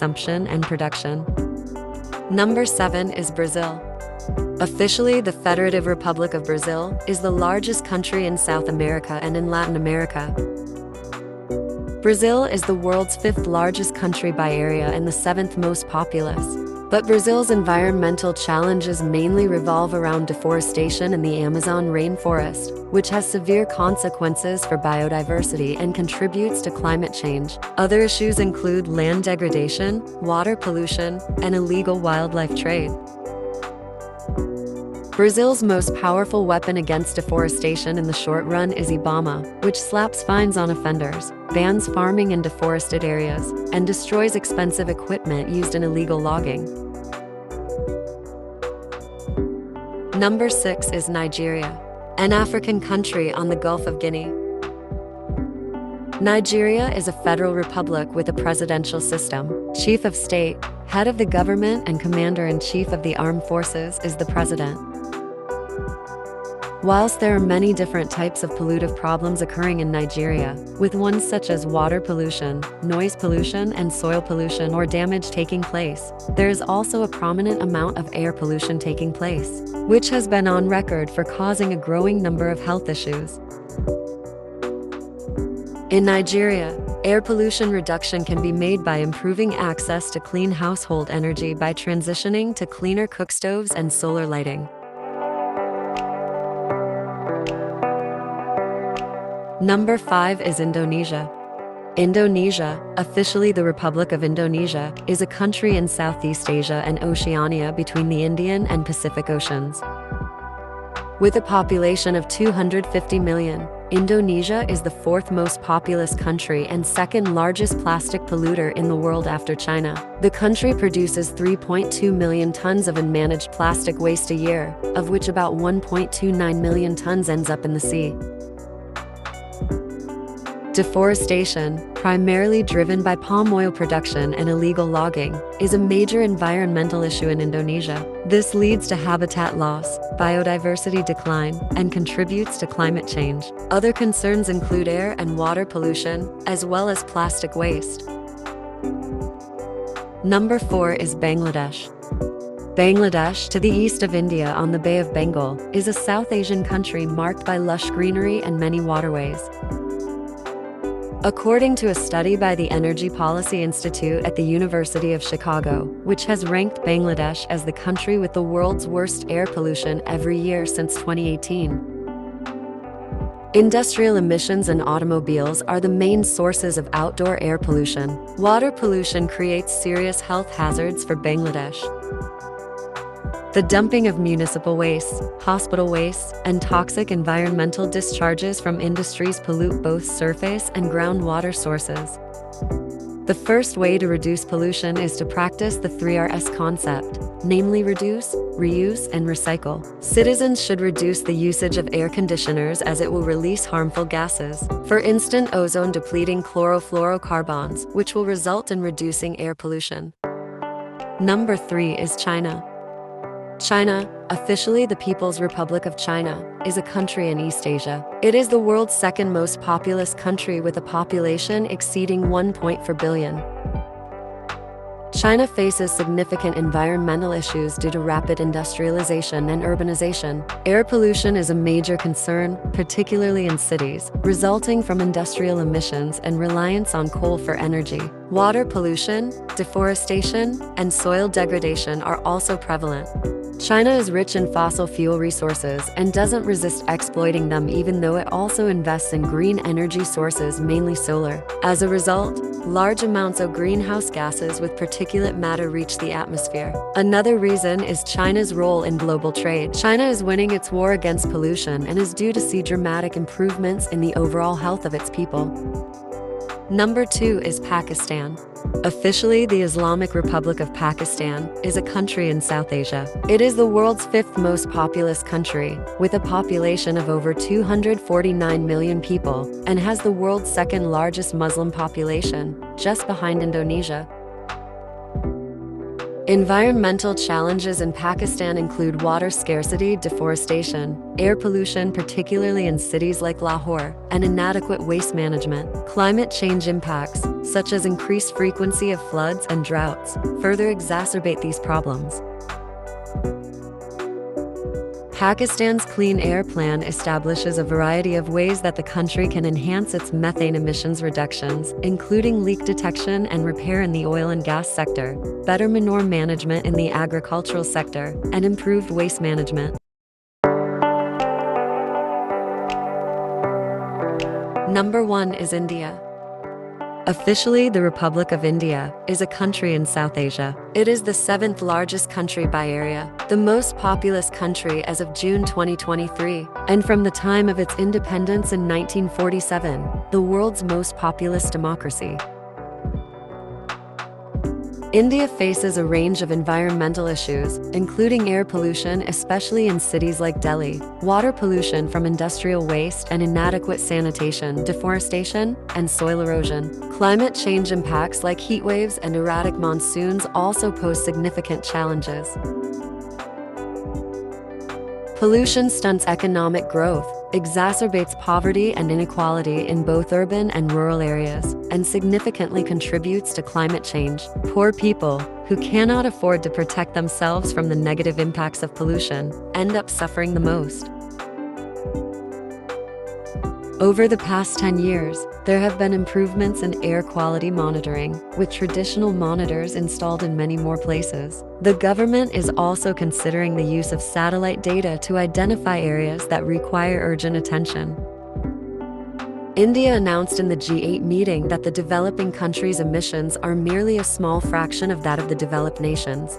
consumption and production. Number 7 is Brazil. Officially, the Federative Republic of Brazil is the largest country in South America and in Latin America. Brazil is the world's 5th largest country by area and the 7th most populous. But Brazil's environmental challenges mainly revolve around deforestation in the Amazon rainforest, which has severe consequences for biodiversity and contributes to climate change. Other issues include land degradation, water pollution, and illegal wildlife trade. Brazil's most powerful weapon against deforestation in the short run is IBAMA, which slaps fines on offenders, bans farming in deforested areas, and destroys expensive equipment used in illegal logging. Number 6 is Nigeria, an African country on the Gulf of Guinea. Nigeria is a federal republic with a presidential system. Chief of state, head of the government, and commander-in-chief of the armed forces is the president. Whilst there are many different types of pollutive problems occurring in Nigeria, with ones such as water pollution, noise pollution, and soil pollution or damage taking place, there is also a prominent amount of air pollution taking place, which has been on record for causing a growing number of health issues. In Nigeria, air pollution reduction can be made by improving access to clean household energy by transitioning to cleaner cookstoves and solar lighting. Number 5 is Indonesia. Indonesia, officially the Republic of Indonesia, is a country in Southeast Asia and Oceania between the Indian and Pacific Oceans. With a population of 250 million, Indonesia is the 4th most populous country and 2nd largest plastic polluter in the world after China. The country produces 3.2 million tons of unmanaged plastic waste a year, of which about 1.29 million tons ends up in the sea. Deforestation, primarily driven by palm oil production and illegal logging, is a major environmental issue in Indonesia. This leads to habitat loss, biodiversity decline, and contributes to climate change. Other concerns include air and water pollution, as well as plastic waste. Number 4 is Bangladesh. Bangladesh, to the east of India on the Bay of Bengal, is a South Asian country marked by lush greenery and many waterways. According to a study by the Energy Policy Institute at the University of Chicago, which has ranked Bangladesh as the country with the world's worst air pollution every year since 2018. Industrial emissions and automobiles are the main sources of outdoor air pollution. Water pollution creates serious health hazards for Bangladesh. The dumping of municipal waste, hospital waste, and toxic environmental discharges from industries pollute both surface and groundwater sources. The first way to reduce pollution is to practice the 3Rs concept, namely reduce, reuse, and recycle. Citizens should reduce the usage of air conditioners as it will release harmful gases. For instance, ozone-depleting chlorofluorocarbons, which will result in reducing air pollution. Number 3 is China. China, officially the People's Republic of China, is a country in East Asia. It is the world's 2nd most populous country with a population exceeding 1.4 billion. China faces significant environmental issues due to rapid industrialization and urbanization. Air pollution is a major concern, particularly in cities, resulting from industrial emissions and reliance on coal for energy. Water pollution, deforestation, and soil degradation are also prevalent. China is rich in fossil fuel resources and doesn't resist exploiting them, even though it also invests in green energy sources, mainly solar. As a result, large amounts of greenhouse gases with particulate matter reach the atmosphere. Another reason is China's role in global trade. China is winning its war against pollution and is due to see dramatic improvements in the overall health of its people. Number 2 is Pakistan. Officially, the Islamic Republic of Pakistan is a country in South Asia. It is the world's 5th most populous country, with a population of over 249 million people, and has the world's 2nd largest Muslim population, just behind Indonesia. Environmental challenges in Pakistan include water scarcity, deforestation, air pollution, particularly in cities like Lahore, and inadequate waste management. Climate change impacts, such as increased frequency of floods and droughts, further exacerbate these problems. Pakistan's Clean Air Plan establishes a variety of ways that the country can enhance its methane emissions reductions, including leak detection and repair in the oil and gas sector, better manure management in the agricultural sector, and improved waste management. Number 1 is India. Officially, the Republic of India is a country in South Asia. It is the 7th largest country by area, the most populous country as of June 2023, and from the time of its independence in 1947, the world's most populous democracy. India faces a range of environmental issues, including air pollution, especially in cities like Delhi, water pollution from industrial waste and inadequate sanitation, deforestation, and soil erosion. Climate change impacts like heat waves and erratic monsoons also pose significant challenges. Pollution stunts economic growth, exacerbates poverty and inequality in both urban and rural areas, and significantly contributes to climate change. Poor people, who cannot afford to protect themselves from the negative impacts of pollution, end up suffering the most. Over the past 10 years, there have been improvements in air quality monitoring, with traditional monitors installed in many more places. The government is also considering the use of satellite data to identify areas that require urgent attention. India announced in the G8 meeting that the developing countries' emissions are merely a small fraction of that of the developed nations.